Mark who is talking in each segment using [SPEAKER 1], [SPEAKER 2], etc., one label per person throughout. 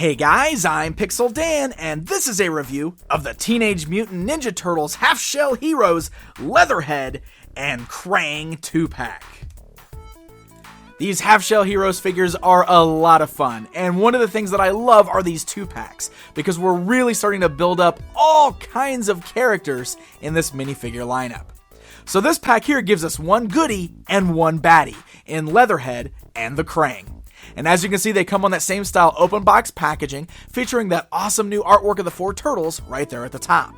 [SPEAKER 1] Hey guys, I'm Pixel Dan, and this is a review of the Teenage Mutant Ninja Turtles Half-Shell Heroes Leatherhead and Kraang 2-pack. These Half-Shell Heroes figures are a lot of fun, and one of the things that I love are these 2-packs, because we're really starting to build up all kinds of characters in this minifigure lineup. So this pack here gives us one goodie and one baddie in Leatherhead and The Kraang. And as you can see, they come on that same style open box packaging, featuring that awesome new artwork of the 4 turtles right there at the top.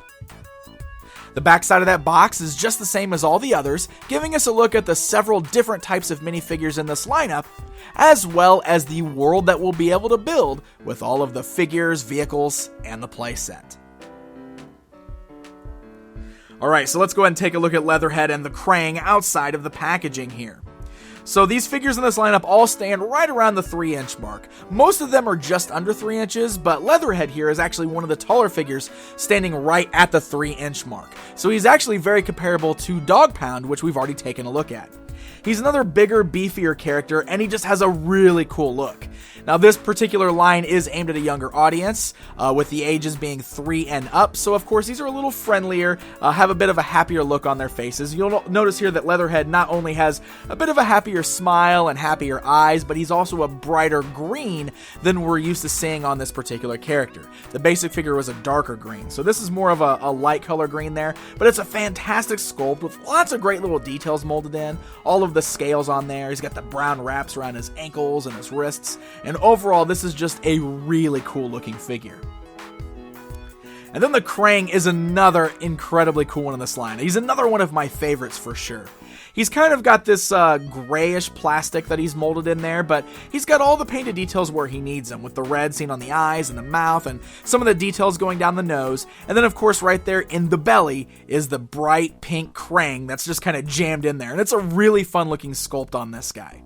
[SPEAKER 1] The backside of that box is just the same as all the others, giving us a look at the several different types of minifigures in this lineup, as well as the world that we'll be able to build with all of the figures, vehicles, and the playset. Alright, so let's go ahead and take a look at Leatherhead and the Kraang outside of the packaging here. So these figures in this lineup all stand right around the 3-inch mark. Most of them are just under 3 inches, but Leatherhead here is actually one of the taller figures, standing right at the 3-inch mark. So he's actually very comparable to Dog Pound, which we've already taken a look at. He's another bigger, beefier character, and he just has a really cool look. Now, this particular line is aimed at a younger audience, with the ages being 3 and up, so of course these are a little friendlier, have a bit of a happier look on their faces. You'll notice here that Leatherhead not only has a bit of a happier smile and happier eyes, but he's also a brighter green than we're used to seeing on this particular character. The basic figure was a darker green, so this is more of a light color green there, but it's a fantastic sculpt with lots of great little details molded in, all of the scales on there. He's got the brown wraps around his ankles and his wrists, and overall this is just a really cool looking figure. And then the Kraang is another incredibly cool one in this line. He's another one of my favorites for sure. He's kind of got this grayish plastic that he's molded in there, but he's got all the painted details where he needs them, with the red seen on the eyes and the mouth and some of the details going down the nose. And then of course right there in the belly is the bright pink Kraang that's just kind of jammed in there. And it's a really fun looking sculpt on this guy.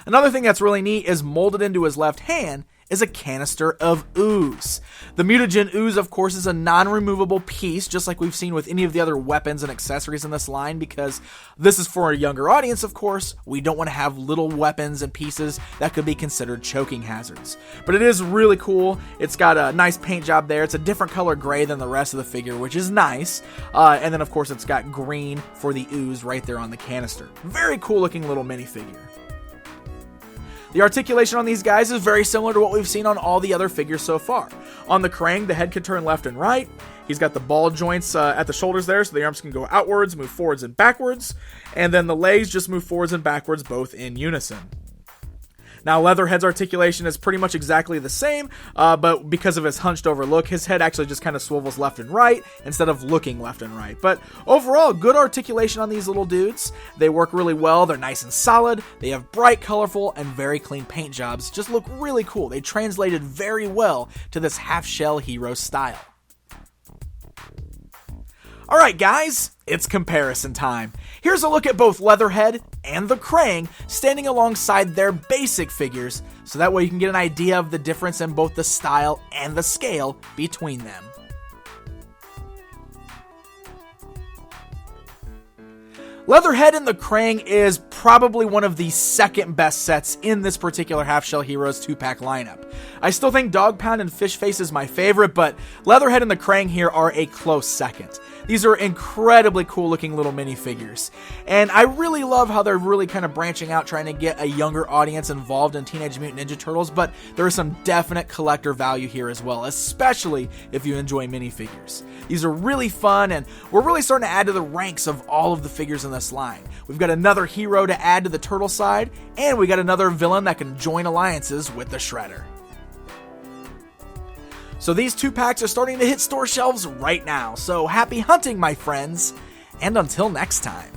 [SPEAKER 1] Another thing that's really neat is molded into his left hand is a canister of ooze. The mutagen ooze, of course, is a non-removable piece, just like we've seen with any of the other weapons and accessories in this line, because this is for a younger audience, of course. We don't want to have little weapons and pieces that could be considered choking hazards. But it is really cool. It's got a nice paint job there. It's a different color gray than the rest of the figure, which is nice. And then, of course, it's got green for the ooze right there on the canister. Very cool looking little minifigure. The articulation on these guys is very similar to what we've seen on all the other figures so far. On the Kraang, the head can turn left and right. He's got the ball joints at the shoulders there, so the arms can go outwards, move forwards and backwards. And then the legs just move forwards and backwards, both in unison. Now, Leatherhead's articulation is pretty much exactly the same, but because of his hunched over look, his head actually just kind of swivels left and right instead of looking left and right. But overall, good articulation on these little dudes. They work really well. They're nice and solid. They have bright, colorful, and very clean paint jobs. Just look really cool. They translated very well to this half-shell hero style. Alright guys, it's comparison time. Here's a look at both Leatherhead and the Kraang standing alongside their basic figures, so that way you can get an idea of the difference in both the style and the scale between them. Leatherhead and the Kraang is probably one of the second best sets in this particular Half-Shell Heroes 2-pack lineup. I still think Dog Pound and Fish Face is my favorite, but Leatherhead and the Kraang here are a close second. These are incredibly cool looking little minifigures, and I really love how they're really kind of branching out, trying to get a younger audience involved in Teenage Mutant Ninja Turtles, but there is some definite collector value here as well, especially if you enjoy minifigures. These are really fun, and we're really starting to add to the ranks of all of the figures in this line. We've got another hero to add to the turtle side, and we got another villain that can join alliances with the Shredder. So these 2-packs are starting to hit store shelves right now, so happy hunting, my friends, and until next time.